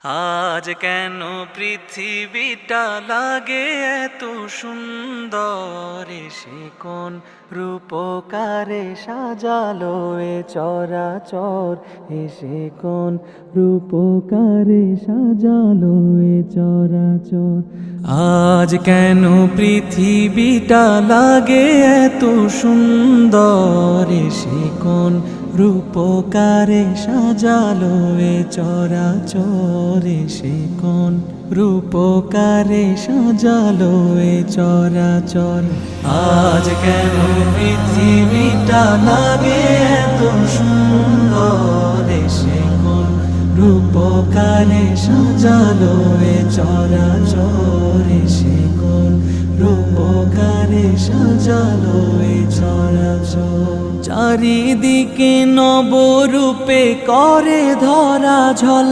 আজ কেন পৃথিবীটা লাগে এত সুন্দর, সে কোন রূপকারে সাজালো এ চরাচর, এসে কোন রূপকারে সাজালো এ চরাচর। আজ কেন পৃথিবীটা লাগে এত সুন্দর, এসে কোন রূপকারে সাজালো এ চরাচর, এসে কোন রূপকারে সাজালো এ চরাচর। আজ কেন পৃথিবীটা লাগে এত সুন্দর, এসে কোন রূপকারে সাজালো এ চরাচর, এসে কোন রূপকারে সাজালো এ চরাচর। চারিদিকে নবরূপে করে ধরা ঝল,